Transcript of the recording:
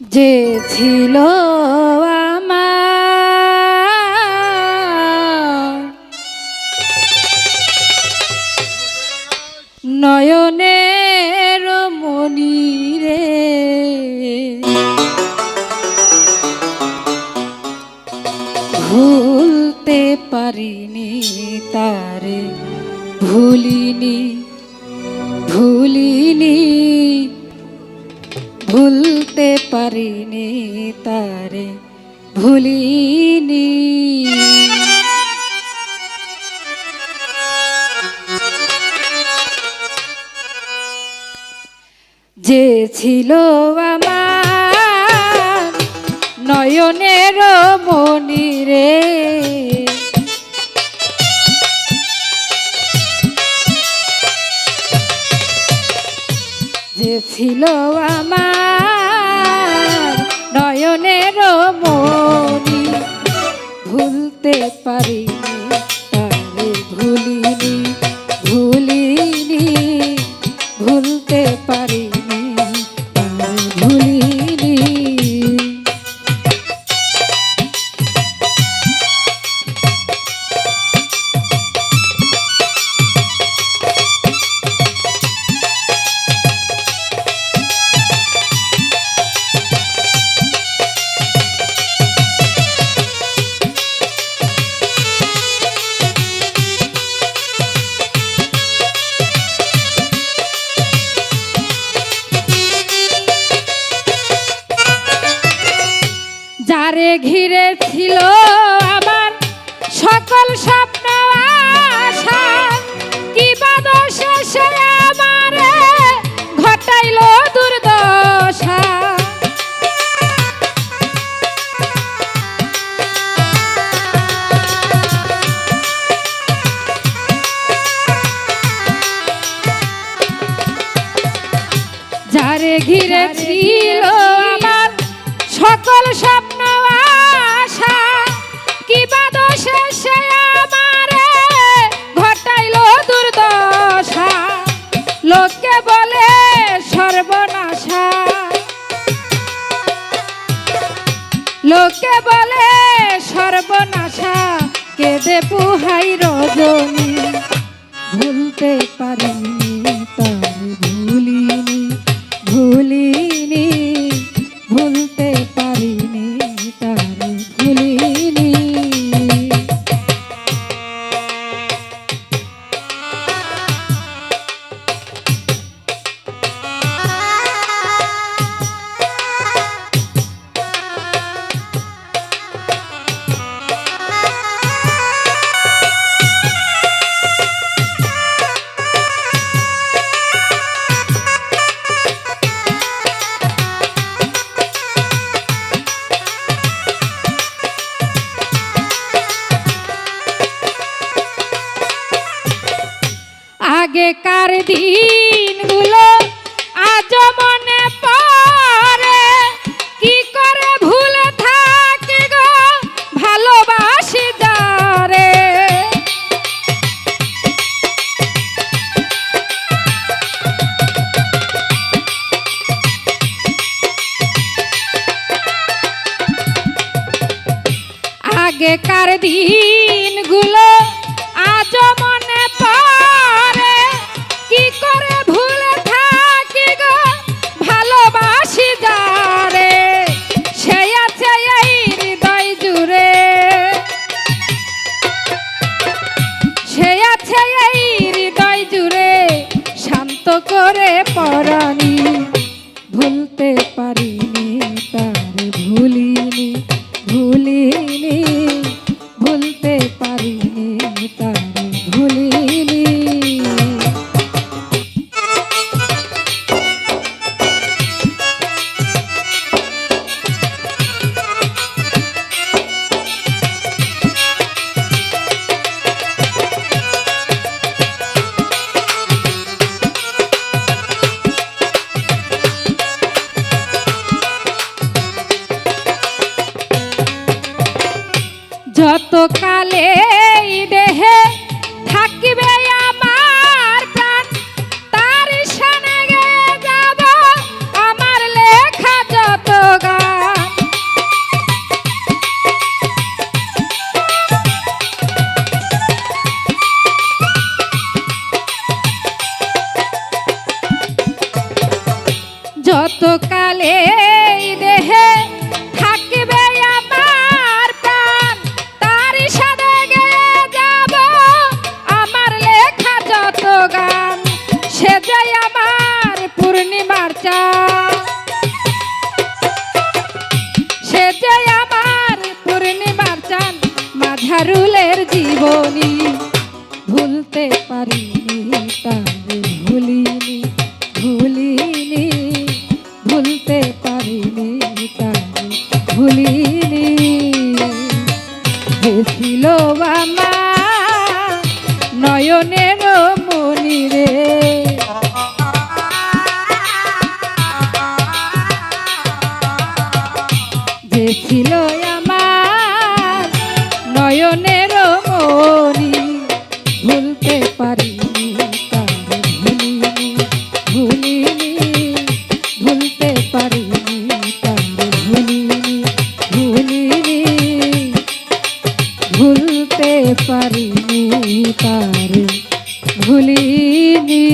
যে ছিল আমার নয়নের মনি রে, ভুলতে পারিনি তারে, ভুলিনি ভুলিনি ভুলতে পারিনি তারে, ভুলিনি। যে ছিল আমার নয়নের মনি রে, যে ছিল আমার নয়নের মনি, ভুলতে পারিনি তারে, ভুলিনি ভুলিনি ভুলতে পারিনি তারে, ভুলিনি। যারে ঘিরে ছিল আমার সকল স্বপ্ন আশা, কি বাদশা সে আমারে ঘটাইল দুর্দশা। যারে ঘিরে ছিল আমার সকল স্বপ্ন আশা, কি বাদশা সে আমারে ঘটাইল দুর্দশা। লোকে বলে সর্বনাশা, লোকে বলে সর্বনাশা, কেঁদে পুহাই রজনী, ভুলতে পারিনি তারে, ভুলিনি ভুলিনি ভুলতে পারিনি তারে, ভুলিনি। আগেকার দিনগুলো আজ মনে পড়ে, কি করে ভুলে থাকি গো ভালোবাসি যারে। আগেকার দিনগুলো আজ মনে পড়ে, কি করে ভুলে থাকি গো ভালোবাসি যারে। সে আছে এই হৃদয় জুড়ে, সে আছে এই হৃদয় জুড়ে, শান্ত করে পরাণী, ভুলতে পারিনি তারে, ভুলিনি ভুলিনি ভুলতে পারিনি তারে, ভুলিনি। যত কালে দেহে থাকিবে আমার প্রাণ, তার শানে গেয়ে যাব আমার লেখা যত গান। যত কালে এই দেহে থাকিবে আমার প্রাণ তারই সাথে গেয়ে যাব আমার লেখা যত গান সে যে আমার পূর্ণিমার চাঁদ সে যে আমার পূর্ণিমার চাঁদ মাঝারুলের জীবনী ভুলতে পারিনি তারে ভুলিনি ভুলিনি ভুলতে পারিনি তারে ভুলিনি যে ছিল আমার নয়নের মনি রে যে ছিল আমার নয়নের মনি ভুলতে পারিনি তারে ভুলিনি ভুলিনি ভুলতে পারিনি তারে ভুলিনি ভুলিনি ভুলতে পারিনি তারে ভুলিনি